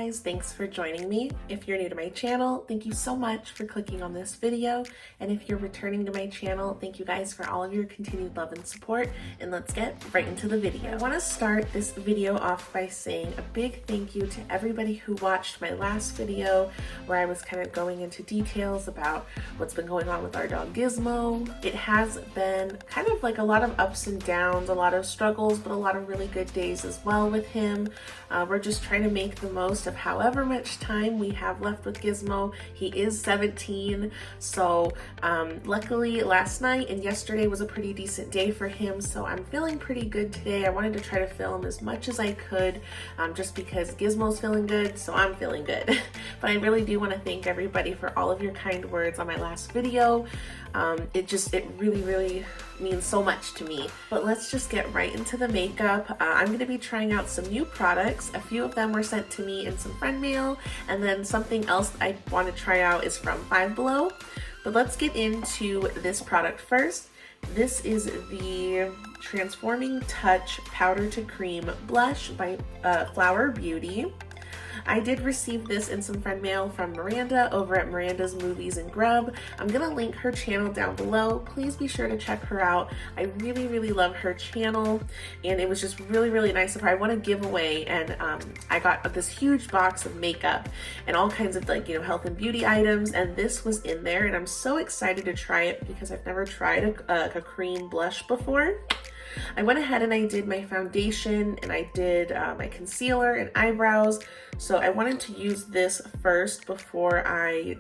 guys, thanks for joining me. If you're new to my channel, thank you so much for clicking on this video. And if you're returning to my channel, thank you guys for all of your continued love and support. And let's get right into the video. I want to start this video off by saying a big thank you to everybody who watched my last video where I was kind of going into details about what's been going on with our dog Gizmo. It has been kind of like a lot of ups and downs, a lot of struggles, but a lot of really good days as well with him. We're just trying to make the most of however much time we have left with Gizmo. He is 17, so luckily last night and yesterday was a pretty decent day for him, so I'm feeling pretty good today. I wanted to try to film as much as I could just because Gizmo's feeling good, so I'm feeling good. But I really do want to thank everybody for all of your kind words on my last video. It really means so much to me. But let's just get right into the makeup. I'm going to be trying out some new products. A few of them were sent to me in some friend mail, and then something else I want to try out is from Five Below. But let's get into this product first. This is the Transforming Touch Powder to Cream Blush by Flower Beauty. I did receive this in some friend mail from Miranda over at Miranda's Moviez and Grub. I'm gonna link her channel down below. Please be sure to check her out. I really love her channel, and it was just really nice of her. I won a giveaway, and I got this huge box of makeup and all kinds of health and beauty items, and this was in there, and I'm so excited to try it because I've never tried a cream blush before. I went ahead and I did my foundation, and I did my concealer and eyebrows. So I wanted to use this first before I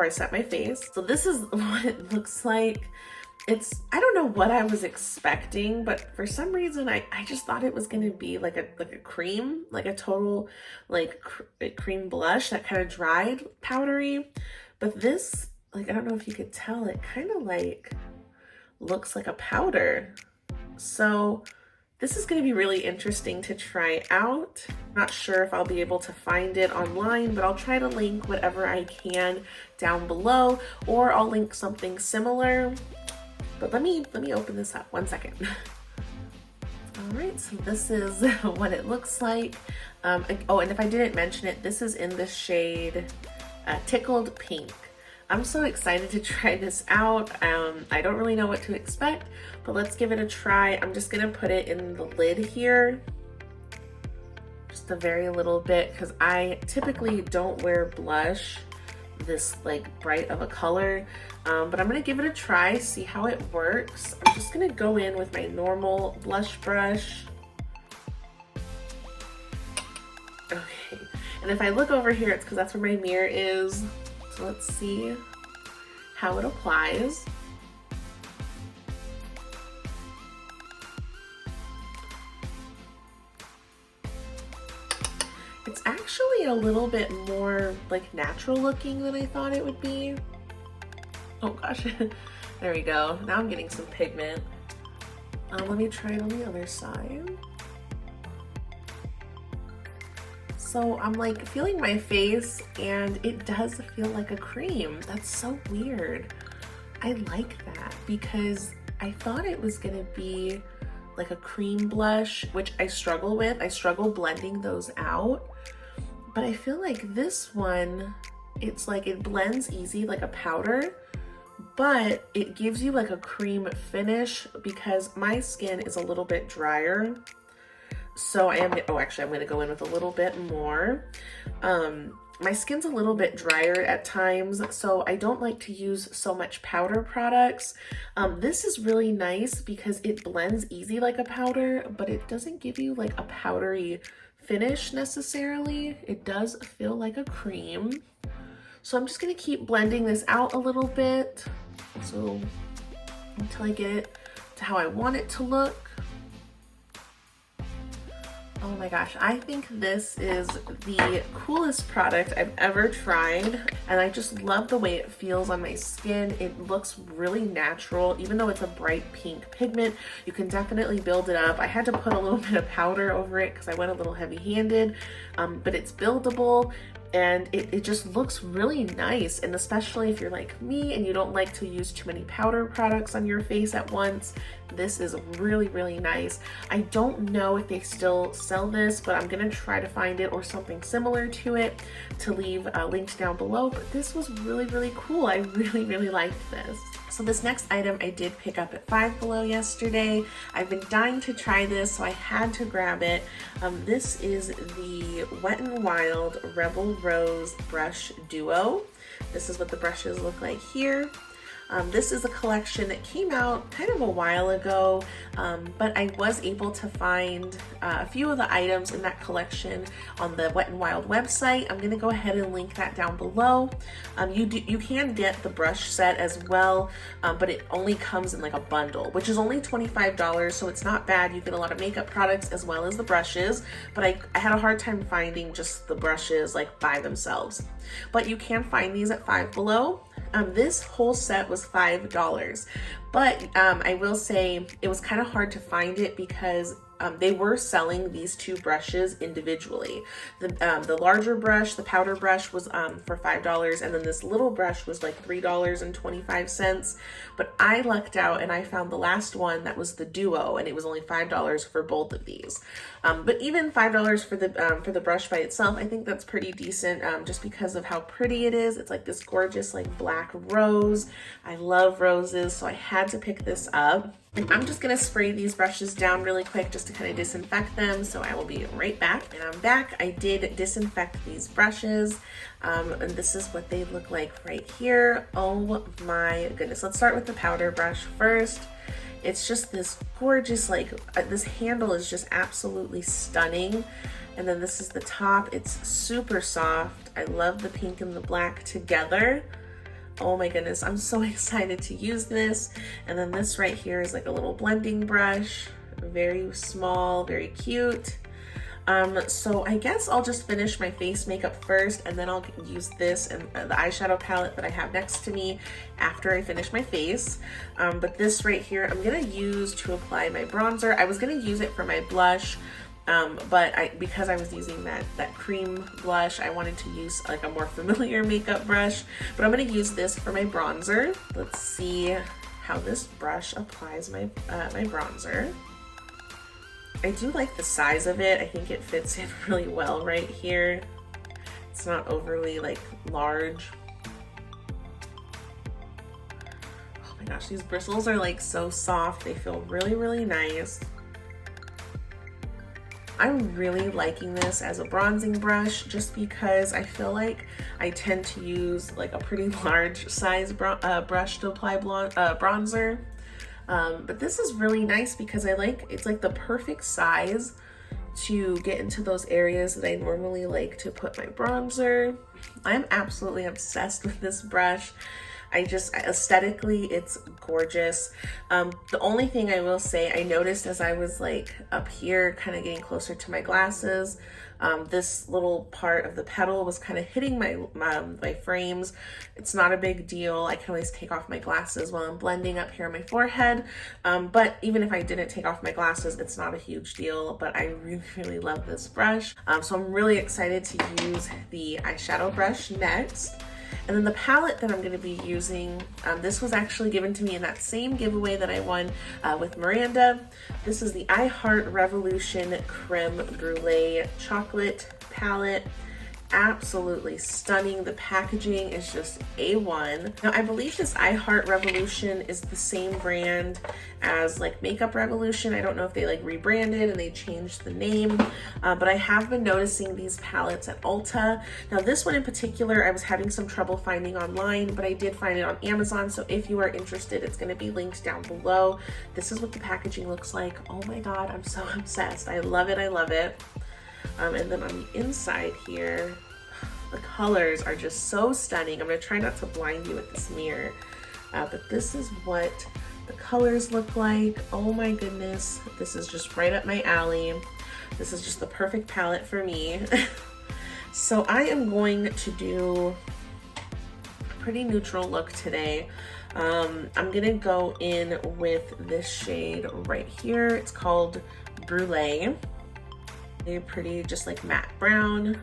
set my face. So this is what it looks like. I don't know what I was expecting, but for some reason I just thought it was gonna be like a cream, like a total cream blush, that kind of dried, powdery. But this, I don't know if you could tell, it kind of looks like a powder. So this is going to be really interesting to try out. Not sure if I'll be able to find it online, but I'll try to link whatever I can down below, or I'll link something similar. But let me open this up 1 second. All right, so this is what it looks like. Oh, and if I didn't mention it, this is in the shade Tickled Pink. I'm so excited to try this out. I don't really know what to expect, but let's give it a try. I'm just gonna put it in the lid here, just a very little bit, because I typically don't wear blush this bright of a color, but I'm gonna give it a try, see how it works. I'm just gonna go in with my normal blush brush. Okay, and if I look over here, it's because that's where my mirror is. So let's see how it applies. It's actually a little bit more natural looking than I thought it would be. Oh gosh, there we go. Now I'm getting some pigment. Let me try it on the other side. So I'm feeling my face, and it does feel like a cream. That's so weird. I like that because I thought it was gonna be like a cream blush, which I struggle with. I struggle blending those out. But I feel like this one, it's it blends easy like a powder, but it gives you a cream finish because my skin is a little bit drier. So I'm gonna go in with a little bit more. My skin's a little bit drier at times, so I don't like to use so much powder products. This is really nice because it blends easy like a powder, but it doesn't give you a powdery finish necessarily. It does feel like a cream. So I'm just gonna keep blending this out a little bit, so until I get it to how I want it to look. Oh my gosh, I think this is the coolest product I've ever tried, and I just love the way it feels on my skin. It looks really natural, even though it's a bright pink pigment. You can definitely build it up. I had to put a little bit of powder over it because I went a little heavy-handed, but it's buildable. and it just looks really nice. And especially if you're like me and you don't like to use too many powder products on your face at once, this is really, really nice. I don't know if they still sell this, but I'm gonna try to find it or something similar to it to leave links down below. But this was really, really cool. I really, really liked this. So this next item I did pick up at Five Below yesterday. I've been dying to try this, so I had to grab it. This is the Wet n Wild Rebel Rose Brush Duo. This is what the brushes look like here. This is a collection that came out kind of a while ago, but I was able to find a few of the items in that collection on the Wet n Wild website. I'm going to go ahead and link that down below. You can get the brush set as well, but it only comes in like a bundle, which is only $25, so it's not bad. You get a lot of makeup products as well as the brushes, but I had a hard time finding just the brushes like by themselves. But you can find these at Five Below. This whole set was $5, but I will say it was kind of hard to find it because they were selling these two brushes individually. The larger brush, the powder brush, was for $5, and then this little brush was like $3.25. But I lucked out and I found the last one that was the duo, and it was only $5 for both of these. But even $5 for the brush by itself, I think that's pretty decent, just because of how pretty it is. It's like this gorgeous like black rose. I love roses, so I had to pick this up. And I'm just gonna spray these brushes down really quick just to kind of disinfect them, so I will be right back. And I'm back. I did disinfect these brushes, and this is what they look like right here. Oh my goodness. Let's start with the powder brush first. It's just this gorgeous, like, this handle is just absolutely stunning. And then this is the top. It's super soft. I love the pink and the black together. Oh my goodness, I'm so excited to use this. And then this right here is like a little blending brush, very small, very cute. So I guess I'll just finish my face makeup first, and then I'll use this and the eyeshadow palette that I have next to me after I finish my face. But this right here, I'm gonna use to apply my bronzer. I was gonna use it for my blush, but because I was using that cream blush, I wanted to use like a more familiar makeup brush, but I'm going to use this for my bronzer. Let's see how this brush applies my bronzer. I do like the size of it. I think it fits in really well right here. It's not overly like large. Oh my gosh, these bristles are like so soft. They feel really, really nice. I'm really liking this as a bronzing brush just because I feel like I tend to use like a pretty large size brush to apply bronzer. But this is really nice because it's like the perfect size to get into those areas that I normally like to put my bronzer. I'm absolutely obsessed with this brush. Aesthetically, it's gorgeous. The only thing I will say, I noticed as I was like up here, kind of getting closer to my glasses, this little part of the petal was kind of hitting my frames. It's not a big deal. I can always take off my glasses while I'm blending up here on my forehead. But even if I didn't take off my glasses, it's not a huge deal, but I really, really love this brush. So I'm really excited to use the eyeshadow brush next. And then the palette that I'm going to be using, this was actually given to me in that same giveaway that I won with Miranda. This is the I Heart Revolution Creme Brûlée Chocolate Palette. Absolutely stunning. The packaging is just A1. Now I believe this I Heart Revolution is the same brand as like Makeup Revolution. I don't know if they like rebranded and they changed the name, but I have been noticing these palettes at Ulta. Now this one in particular I was having some trouble finding online, but I did find it on Amazon, so if you are interested, it's going to be linked down below. This is what the packaging looks like. Oh my god, I'm so obsessed. I love it, I love it. And then on the inside here, the colors are just so stunning. I'm going to try not to blind you with this mirror, but this is what the colors look like. Oh my goodness, this is just right up my alley. This is just the perfect palette for me. So I am going to do a pretty neutral look today. I'm going to go in with this shade right here. It's called Brûlée. Pretty, just like matte brown.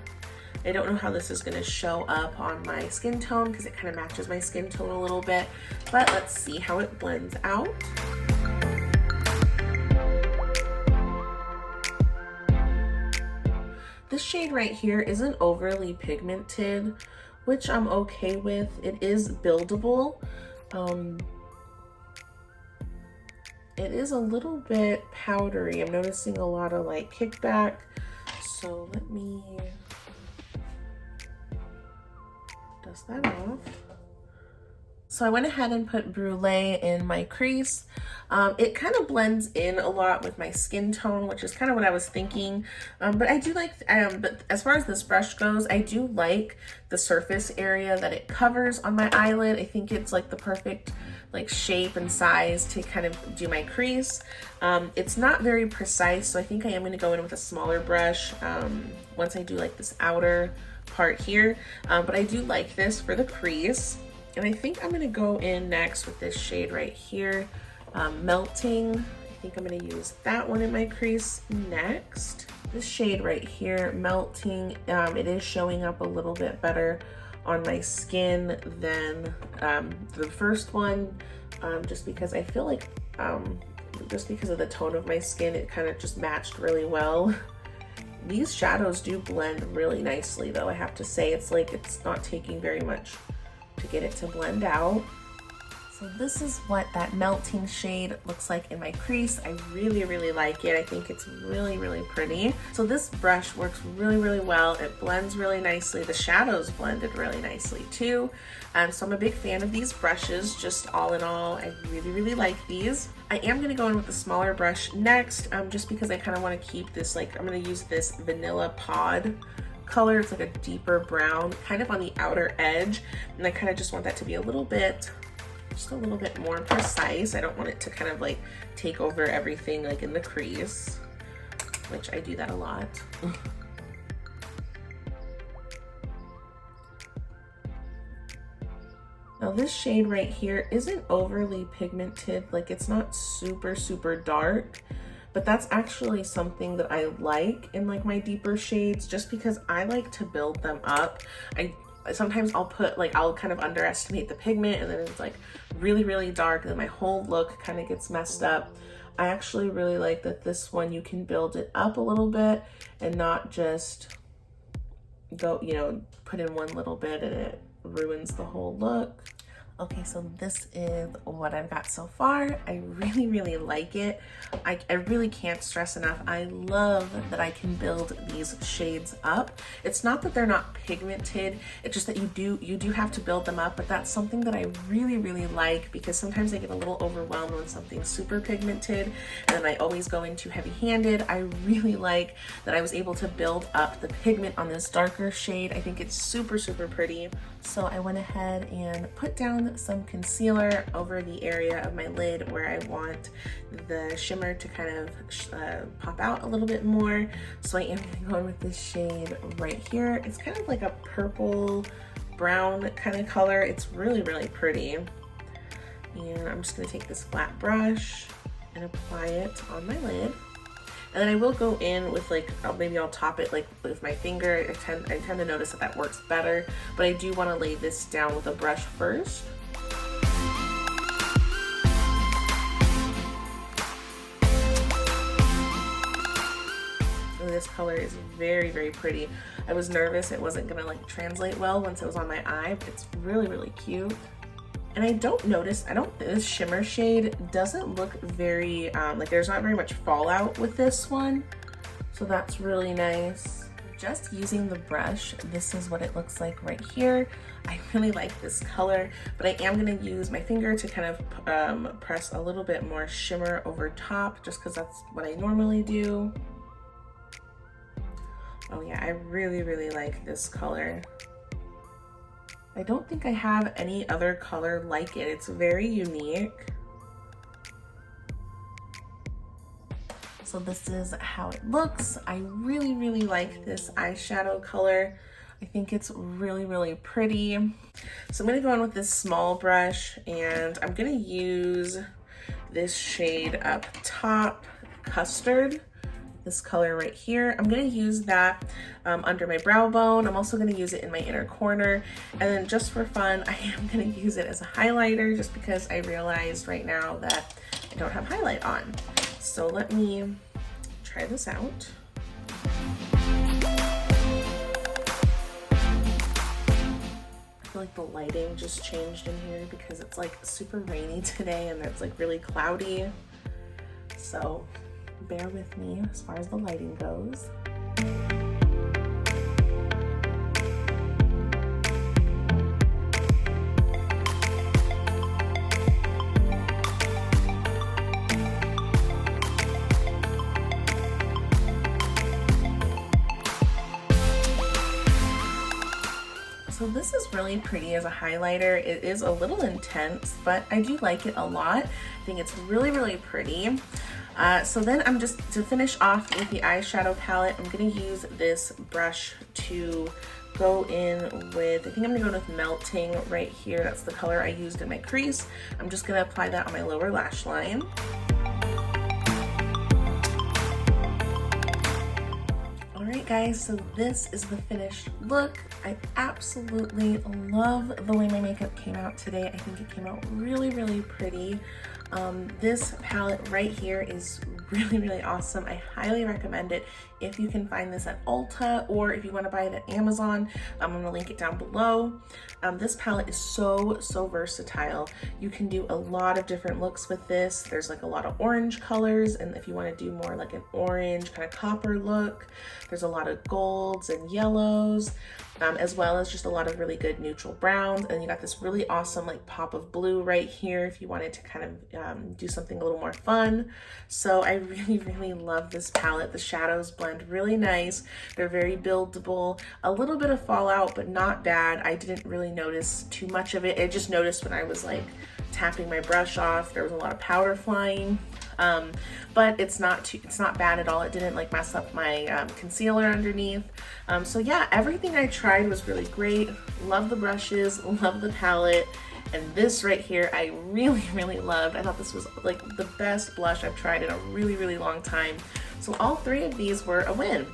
I don't know how this is gonna show up on my skin tone because it kind of matches my skin tone a little bit, but let's see how it blends out. This shade right here isn't overly pigmented, which I'm okay with. It is buildable. It is a little bit powdery. I'm noticing a lot of like kickback. So let me dust that off. So I went ahead and put Brûlée in my crease. It kind of blends in a lot with my skin tone, which is kind of what I was thinking. But I do like, but as far as this brush goes, I do like the surface area that it covers on my eyelid. I think it's like the perfect like shape and size to kind of do my crease. It's not very precise, so I think I am going to go in with a smaller brush once I do like this outer part here. But I do like this for the crease. And I think I'm gonna go in next with this shade right here, Melting. I think I'm gonna use that one in my crease next. This shade right here, Melting, it is showing up a little bit better on my skin than the first one, just because I feel like, just because of the tone of my skin, it kind of just matched really well. These shadows do blend really nicely though, I have to say. It's like it's not taking very much to get it to blend out. So this is what that Melting shade looks like in my crease. I really like it. I think it's really pretty. So this brush works really well. It blends really nicely. The shadows blended really nicely too. So I'm a big fan of these brushes. Just all in all, I really like these. I am gonna go in with a smaller brush next, just because I kind of want to keep this, like, I'm gonna use this Vanilla Pod color. It's like a deeper brown, kind of on the outer edge, and I kind of just want that to be a little bit, just a little bit more precise. I don't want it to kind of like take over everything like in the crease, which I do that a lot. Now this shade right here isn't overly pigmented, like it's not super dark, but that's actually something that I like in like my deeper shades, just because I like to build them up. Sometimes I'll put like, I'll kind of underestimate the pigment and then it's like really dark and then my whole look kind of gets messed up. I actually really like that this one, you can build it up a little bit and not just go, you know, put in one little bit and it ruins the whole look. Okay, so this is what I've got so far. I really like it. I really can't stress enough. I love that I can build these shades up. It's not that they're not pigmented, it's just that you do have to build them up, but that's something that I really like, because sometimes I get a little overwhelmed when something's super pigmented and then I always go in too heavy-handed. I really like that I was able to build up the pigment on this darker shade. I think it's super pretty. So I went ahead and put down some concealer over the area of my lid where I want the shimmer to kind of pop out a little bit more. So I am going with this shade right here. It's kind of like a purple brown kind of color. It's really pretty. And I'm just gonna take this flat brush and apply it on my lid. And then I will go in with like, maybe I'll top it like with my finger. I tend to notice that works better, but I do want to lay this down with a brush first. And this color is very pretty. I was nervous it wasn't gonna like translate well once it was on my eye, but it's really cute. And I don't notice, this shimmer shade doesn't look very, like there's not very much fallout with this one. So that's really nice. Just using the brush, this is what it looks like right here. I really like this color, but I am gonna use my finger to kind of press a little bit more shimmer over top, just because that's what I normally do. Oh yeah, I really like this color. I don't think I have any other color like it. It's very unique. So this is how it looks. I really like this eyeshadow color. I think it's really pretty. So I'm gonna go in with this small brush and I'm gonna use this shade up top, Custard. this color right here. I'm going to use that under my brow bone. I'm also going to use it in my inner corner. And then just for fun, I am going to use it as a highlighter just because I realized right now that I don't have highlight on. So let me try this out. I feel like the lighting just changed in here because it's like super rainy today and it's like really cloudy. So bear with me as far as the lighting goes. So this is really pretty as a highlighter. It is a little intense, but I do like it a lot. I think it's really, really pretty. So then I'm just, to finish off with the eyeshadow palette, I'm gonna use this brush to go in with, I think I'm gonna go with Melting right here. That's the color I used in my crease. I'm just gonna apply that on my lower lash line. Alright guys, so this is the finished look. I absolutely love the way my makeup came out today. I think it came out really, really pretty. This palette right here is really, really awesome. I highly recommend it if you can find this at Ulta or if you want to buy it at Amazon. I'm going to link it down below. This palette is so versatile. You can do a lot of different looks with this. There's like a lot of orange colors, and if you want to do more like an orange kind of copper look, there's a lot of golds and yellows, as well as just a lot of really good neutral browns. And you got this really awesome like pop of blue right here if you wanted to kind of do something a little more fun. So I really, really love this palette. The shadows blend really nice. They're very buildable. A little bit of fallout, but not bad. I didn't really notice too much of it. I just noticed when I was like tapping my brush off, there was a lot of powder flying. But it's not bad at all. It didn't like mess up my concealer underneath. So yeah, everything I tried was really great. Love the brushes, love the palette. And this right here, I really, really loved. I thought this was like the best blush I've tried in a really, really long time. So all three of these were a win.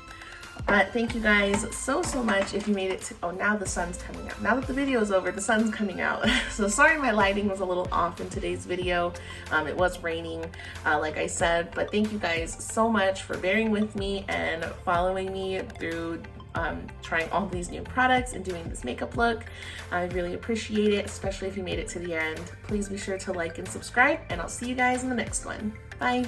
But thank you guys so much if you made it to, oh, now the sun's coming out. Now that the video is over, the sun's coming out. So sorry my lighting was a little off in today's video. It was raining, like I said, but thank you guys so much for bearing with me and following me through trying all these new products and doing this makeup look. I really appreciate it, especially if you made it to the end. Please be sure to like and subscribe, and I'll see you guys in the next one. Bye.